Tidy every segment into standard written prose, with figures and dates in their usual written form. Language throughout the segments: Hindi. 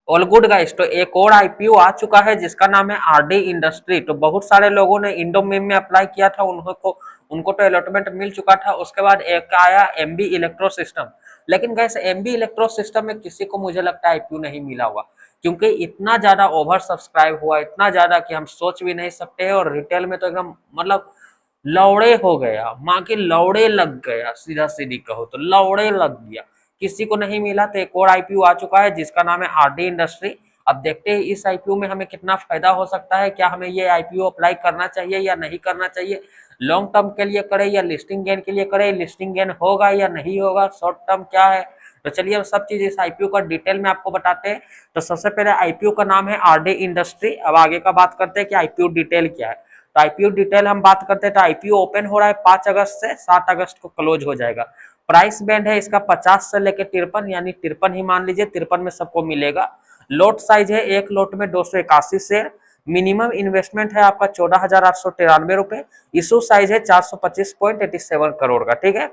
All good guys. तो एक और आईपीओ आ चुका है जिसका नाम है आरडी इंडस्ट्री। तो बहुत सारे लोगों ने इंडोमिम में अप्लाई किया था, उनको तो अलॉटमेंट मिल चुका था। उसके बाद एक आया एमबी इलेक्ट्रो सिस्टम। लेकिन गाइस एमबी इलेक्ट्रो सिस्टम में किसी को मुझे लगता है आईपीओ नहीं मिला हुआ, क्योंकि इतना ज्यादा ओवर सब्सक्राइब हुआ, इतना ज्यादा कि हम सोच भी नहीं सकते हैं। और रिटेल में तो एकदम मतलब लौड़े हो गया, माँ के लौड़े लग गया, सीधा सीधी कहो तो लौड़े लग गया। किसी को नहीं मिला। तो एक और आईपीओ आ चुका है जिसका नाम है आरडी इंडस्ट्री। अब देखते हैं इस आईपीओ में हमें कितना फायदा हो सकता है, क्या हमें ये आईपीओ अप्लाई करना चाहिए या नहीं करना चाहिए, लॉन्ग टर्म के लिए करें या लिस्टिंग गेन के लिए करें, लिस्टिंग गेन होगा या नहीं होगा, शॉर्ट टर्म क्या है। तो चलिए हम सब चीज इस आईपीओ का डिटेल में आपको बताते हैं। तो सबसे पहले आईपीओ का नाम है आरडी इंडस्ट्री। अब आगे का बात करते हैं कि आईपीओ डिटेल क्या है। तो आईपीओ डिटेल हम बात करते हैं तो आईपीओ ओपन हो रहा है 5 अगस्त से 7 अगस्त को क्लोज हो जाएगा। प्राइस बैंड है इसका 50 से लेकर 53, यानी 53 ही मान लीजिए, 53 में सबको मिलेगा। लोट साइज है एक लोट में 281 शेयर। मिनिमम इन्वेस्टमेंट है आपका 14,893 रुपए। इशू साइज है 425.87 करोड़ का। ठीक है,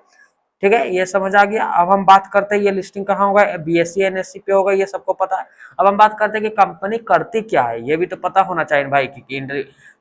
ठीक है, ये समझ आ गया। अब हम बात करते हैं ये लिस्टिंग कहाँ होगा, बीएसई एनएससी पे होगा, ये सबको पता है। अब हम बात करते हैं कि कंपनी करती क्या है, ये भी तो पता होना चाहिए भाई कि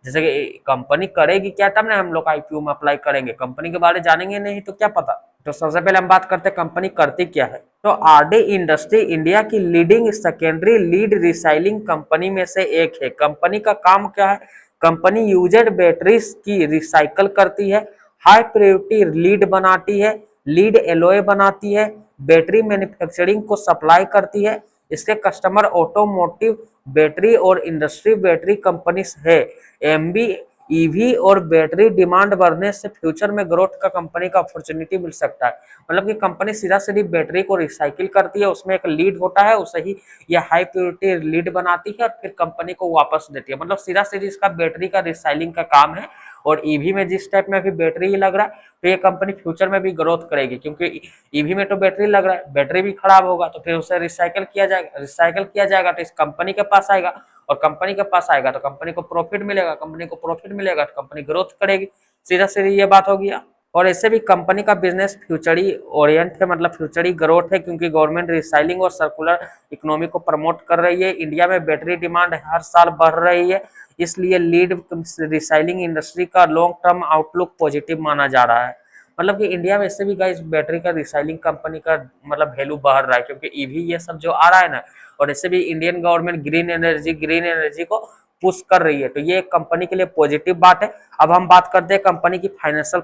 जैसे कि कंपनी करेगी क्या, तब ना हम लोग आईपीओ में अप्लाई करेंगे। कंपनी के बारे में जानेंगे नहीं तो क्या पता। तो सबसे पहले हम बात करते हैं कंपनी करती क्या है। तो आरडी इंडस्ट्री इंडिया की लीडिंग सेकेंडरी लीड रिसाइलिंग कंपनी में से एक है। कंपनी का काम क्या है, कंपनी यूज्ड बैटरीज की रिसाइकल करती है, हाई प्रायोरिटी लीड बनाती है, लीड एलॉय बनाती है, बैटरी मैन्युफैक्चरिंग को सप्लाई करती है। इसके कस्टमर ऑटोमोटिव बैटरी और इंडस्ट्री बैटरी कंपनीज है। एमबी ईवी और बैटरी डिमांड बढ़ने से फ्यूचर में ग्रोथ का कंपनी का अपॉर्चुनिटी मिल सकता है। मतलब कि कंपनी सीधा सीधी बैटरी को रिसाइकिल करती है, उसमें एक लीड होता है, उसे ही ये हाई प्योरिटी लीड बनाती है और फिर कंपनी को वापस देती है। मतलब सीधा सीधी इसका बैटरी का रिसाइलिंग का काम है। और ईवी में जिस टाइप में अभी बैटरी ही लग रहा है, तो ये कंपनी फ्यूचर में भी ग्रोथ करेगी, क्योंकि ईवी में तो बैटरी लग रहा है, बैटरी भी खराब होगा तो फिर उसे रिसाइकिल किया जाएगा, तो इस कंपनी के पास आएगा। और कंपनी के पास आएगा तो कंपनी को प्रॉफिट मिलेगा, कंपनी को प्रॉफिट मिलेगा तो कंपनी ग्रोथ करेगी। सीधा सीधी ये बात हो गया। और ऐसे भी कंपनी का बिजनेस फ्यूचरी ओरिएंट है, मतलब फ्यूचरी ग्रोथ है, क्योंकि गवर्नमेंट रिसाइलिंग और सर्कुलर इकोनॉमी को प्रमोट कर रही है। इंडिया में बैटरी डिमांड हर साल बढ़ रही है, इसलिए लीड रिसाइलिंग इंडस्ट्री का लॉन्ग टर्म आउटलुक पॉजिटिव माना जा रहा है। मतलब कि इंडिया में इससे भी गाइस बैटरी का रिसाइलिंग कंपनी का मतलब वैल्यू बढ़ रहा है, क्योंकि ईवी ये सब जो आ रहा है ना, और इससे भी इंडियन गवर्नमेंट ग्रीन एनर्जी को पुश कर रही है, तो ये कंपनी के लिए पॉजिटिव बात है। अब हम बात करते हैं कंपनी की फाइनेंशियल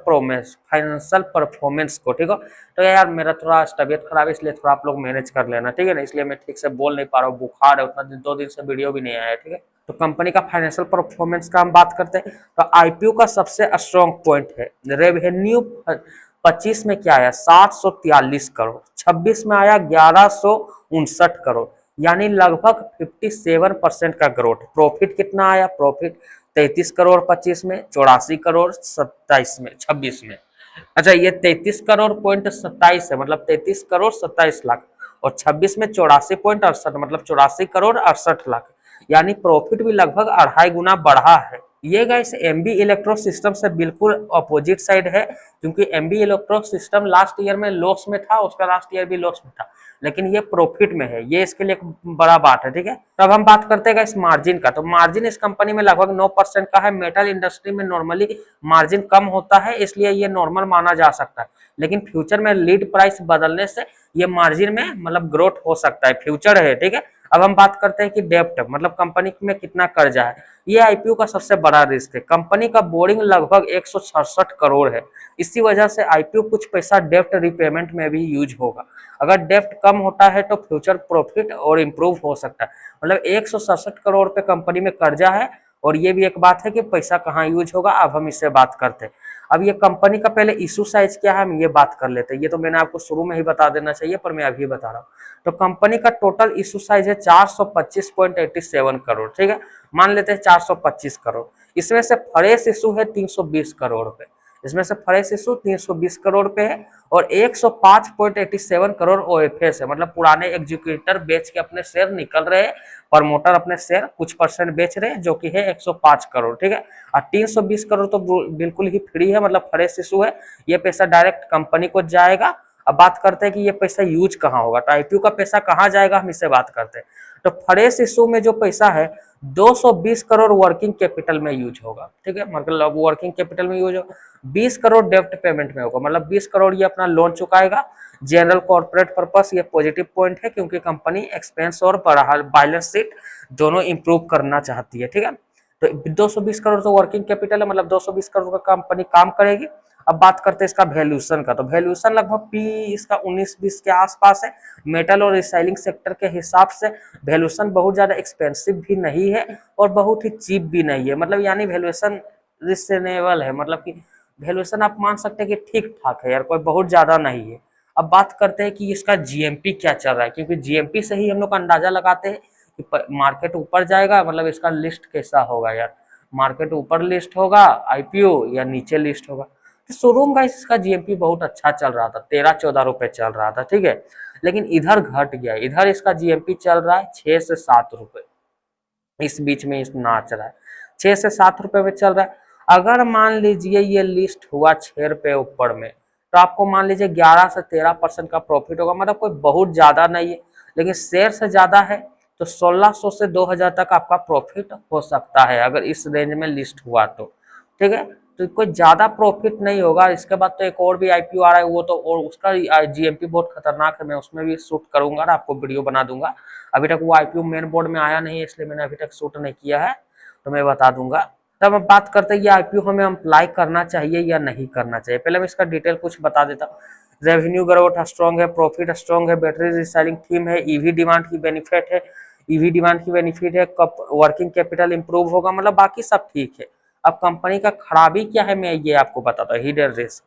परफॉर्मेंस को। ठीक है, तो यार मेरा थोड़ा तबियत खराब है, इसलिए थोड़ा आप लोग मैनेज कर लेना, ठीक है ना, इसलिए मैं ठीक से बोल नहीं पा रहा हूँ, बुखार है, उतना दिन 2 दिन से वीडियो भी नहीं आया है। ठीक है, तो कंपनी का फाइनेंशियल परफॉर्मेंस का हम बात करते हैं। तो आईपीओ का सबसे स्ट्रॉन्ग पॉइंट है रेवेन्यू। 25 में क्या आया, 743 करोड़। 26 में आया 1159 करोड़, यानी लगभग 57% का ग्रोथ। प्रॉफिट कितना आया, प्रॉफिट 33 करोड़ 25 में, 84 करोड़ 27 में, 26 में। अच्छा, ये 33 करोड़ पॉइंट 27 है, मतलब 33 करोड़ 27 लाख। और 26 में 84.68, मतलब 84 करोड़ 68 लाख, यानी प्रॉफिट भी लगभग 2.5 गुना बढ़ा है। ये गाइस एमबी इलेक्ट्रो सिस्टम से बिल्कुल अपोजिट साइड है, क्योंकि MB electro system last year में लॉस में था, उसका लास्ट ईयर भी लॉस में था, लेकिन ये प्रॉफिट में है, ये इसके लिए एक बड़ा बात है। ठीक है, तब हम बात करते हैं इस मार्जिन का। तो मार्जिन इस कंपनी में लगभग 9% का है। मेटल इंडस्ट्री में नॉर्मली मार्जिन कम होता है, इसलिए ये नॉर्मल माना जा सकता है, लेकिन फ्यूचर में लीड प्राइस बदलने से ये मार्जिन में मतलब ग्रोथ हो सकता है, फ्यूचर है। ठीक है, अब हम बात करते हैं कि डेप्ट मतलब कंपनी में कितना कर्जा है। ये आईपीओ का सबसे बड़ा रिस्क है। कंपनी का बोरिंग लगभग 166 करोड़ है, इसी वजह से आईपीओ कुछ पैसा डेप्ट रिपेमेंट में भी यूज होगा। अगर डेप्ट कम होता है तो फ्यूचर प्रॉफिट और इम्प्रूव हो सकता है। मतलब 167 करोड़ पे कंपनी में कर्जा है। और ये भी एक बात है कि पैसा कहाँ यूज होगा, अब हम इससे बात करते हैं। अब ये कंपनी का पहले इशू साइज क्या है, हम ये बात कर लेते हैं। ये तो मैंने आपको शुरू में ही बता देना चाहिए, पर मैं अभी बता रहा हूँ। तो कंपनी का टोटल इशू साइज है 425.87 करोड़। ठीक है, मान लेते हैं 425 करोड़। इसमें से फ्रेश इशू है 320 करोड़ पे, इसमें से फ्रेश इशू 320 करोड़ पे है। और 105.87 करोड़ ओएफएस है, मतलब पुराने एग्जीक्यूटिव बेच के अपने शेयर निकल रहे हैं, प्रमोटर अपने शेयर कुछ परसेंट बेच रहे हैं, जो कि है 105 करोड़। ठीक है, और 320 करोड़ तो बिल्कुल ही फ्री है, मतलब फ्रेश इशू है, ये पैसा डायरेक्ट कंपनी को जाएगा। अब बात करते हैं कि ये पैसा यूज कहाँ होगा, तो आईपीओ का पैसा कहाँ जाएगा, हम इससे बात करते हैं। तो फ्रेश इशू में जो पैसा है 220 करोड़ वर्किंग कैपिटल में यूज होगा, ठीक है, मतलब वर्किंग कैपिटल में यूज होगा। 20 करोड़ डेब्ट पेमेंट में होगा, मतलब 20 करोड़ ये अपना लोन चुकाएगा जनरल कॉर्पोरेट पर्पस। ये पॉजिटिव पॉइंट है क्योंकि कंपनी एक्सपेंस और बैलेंस शीट दोनों इंप्रूव करना चाहती है, ठीक है। तो 220 करोड़ तो वर्किंग कैपिटल है, मतलब 220 करोड़ का कंपनी काम करेगी। अब बात करते हैं इसका वैल्यूएशन का, तो वैल्यूएशन लगभग पी इसका 19-20 के आसपास है। मेटल और रिसाइलिंग सेक्टर के हिसाब से वैल्यूएशन बहुत ज्यादा एक्सपेंसिव भी नहीं है और बहुत ही चीप भी नहीं है, मतलब यानी वैल्यूएशन रिजनेबल है, मतलब कि वैल्यूएशन आप मान सकते हैं कि ठीक ठाक है यार, कोई बहुत ज्यादा नहीं है। अब बात करते हैं कि इसका जीएमपी क्या चल रहा है, क्योंकि जीएमपी से ही हम लोग अंदाजा लगाते हैं कि मार्केट ऊपर जाएगा, मतलब इसका लिस्ट कैसा होगा यार, मार्केट ऊपर लिस्ट होगा आईपीओ या नीचे लिस्ट होगा। तो शोरूम का इसका जीएमपी बहुत अच्छा चल रहा था, 13-14 रुपए चल रहा था, ठीक है। लेकिन इधर घट गया, इधर इसका जीएमपी चल रहा है 6 से 7 रुपए, इस बीच में इस नाच रहा है, 6 से 7 रुपए में चल रहा है। अगर मान लीजिए ये लिस्ट हुआ 6 रुपए ऊपर में, तो आपको मान लीजिए 11 से 13% का प्रॉफिट होगा, मतलब कोई बहुत ज्यादा नहीं है। लेकिन शेयर से ज्यादा है तो 1600 से 2000 तक आपका प्रॉफिट हो सकता है अगर इस रेंज में लिस्ट हुआ तो, ठीक है। तो कोई ज्यादा प्रॉफिट नहीं होगा। इसके बाद तो एक और भी आईपीओ आ रहा है, वो तो और उसका जीएमपी बहुत खतरनाक है, मैं उसमें भी शूट करूंगा और आपको वीडियो बना दूंगा। अभी तक वो आईपीओ मेन बोर्ड में आया नहीं है, इसलिए मैंने अभी तक शूट नहीं किया है, तो मैं बता दूंगा। तब हम बात करते हैं ये आईपीओ हमें अप्लाई करना चाहिए या नहीं करना चाहिए। पहले मैं इसका डिटेल कुछ बता देता हूँ। रेवेन्यू ग्रोथ स्ट्रॉन्ग है, प्रॉफिट स्ट्रॉन्ग है, बैटरी रिसाइलिंग थीम है, ईवी डिमांड की बेनिफिट है, ईवी डिमांड की बेनिफिट है, वर्किंग कैपिटल इंप्रूव होगा, मतलब बाकी सब ठीक है। अब कंपनी का खराबी क्या है मैं ये आपको बताता हूँ। हिडन रिस्क,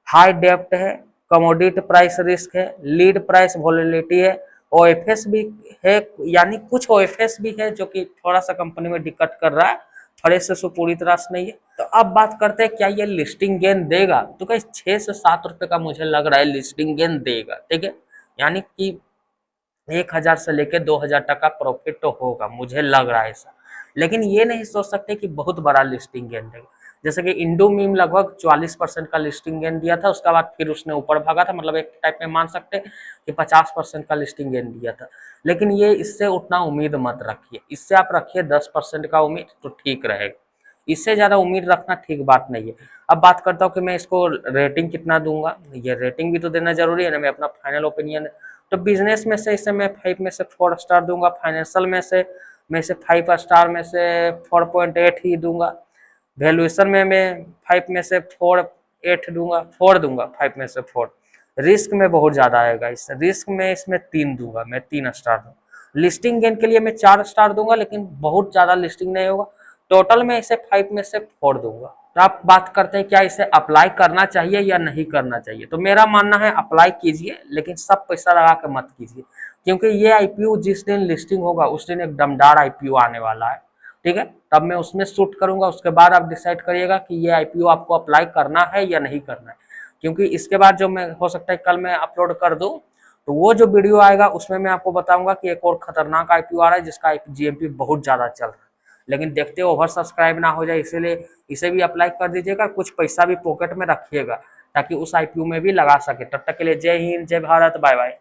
हाई डेप्ट है, कमोडिटी प्राइस रिस्क है, लीड प्राइस वोलेटिलिटी है, ओएफएस भी है, यानी कुछ ओएफएस भी है जो कि थोड़ा सा कंपनी में दिक्कत कर रहा है, फ्रेश से पूरी तरह से नहीं है। तो अब बात करते हैं क्या ये लिस्टिंग गेन देगा, तो कहीं 6 से 7 रुपए का मुझे लग रहा है लिस्टिंग गेन देगा, ठीक है। यानी कि 1000 से लेके 2000 तक का प्रॉफिट तो होगा, मुझे लग रहा है ऐसा। लेकिन ये नहीं सोच सकते कि बहुत बड़ा लिस्टिंग गेन देगा। जैसे कि इंडोमीम लगभग 44% का लिस्टिंग गेन दिया था, उसके बाद फिर उसने ऊपर भागा था, मतलब एक टाइप में मान सकते हैं कि 50% का लिस्टिंग गेन दिया था। लेकिन ये इससे उतना उम्मीद मत रखिए, इससे आप रखिए 10% का उम्मीद तो ठीक रहेगा, इससे ज्यादा उम्मीद रखना ठीक बात नहीं है। अब बात करता हूँ कि मैं इसको रेटिंग कितना दूंगा, ये रेटिंग भी तो देना जरूरी है ना, मैं अपना फाइनल ओपिनियन। तो बिजनेस में से इसे मैं 5 में से 4 स्टार दूंगा, फाइनेंशियल में से मैं इसे 5 स्टार में से 4.8 ही दूंगा, वैल्यूएशन में मैं 5 में से 4.8 दूंगा, 4 दूंगा, 5 में से 4। रिस्क में बहुत ज्यादा आएगा, इस रिस्क में इसमें 3 दूंगा, मैं 3 स्टार दूंगा। लिस्टिंग गेन के लिए मैं 4 स्टार दूंगा, लेकिन बहुत ज्यादा लिस्टिंग नहीं होगा। टोटल में इसे 5 में से 4 दूंगा। तो आप बात करते हैं क्या इसे अप्लाई करना चाहिए या नहीं करना चाहिए, तो मेरा मानना है अप्लाई कीजिए, लेकिन सब पैसा लगा के मत कीजिए, क्योंकि ये आईपीओ जिस दिन लिस्टिंग होगा उस दिन एक दमदार आईपीओ आने वाला है, ठीक है। तब मैं उसमें शूट करूंगा, उसके बाद आप डिसाइड करिएगा कि ये आईपीओ आपको अप्लाई करना है या नहीं करना है। क्योंकि इसके बाद जो मैं हो सकता है कल मैं अपलोड कर दूं, तो वो जो वीडियो आएगा उसमें मैं आपको बताऊंगा कि एक और खतरनाक आईपीओ आ रहा है जिसका जीएमपी बहुत ज्यादा चल रहा है। लेकिन देखते ओवर सब्सक्राइब ना हो जाए, इसीलिए इसे भी अप्लाई कर दीजिएगा, कुछ पैसा भी पॉकेट में रखिएगा ताकि उस आईपीओ में भी लगा सके। तब तक के लिए जय हिंद, जय भारत, बाय बाय।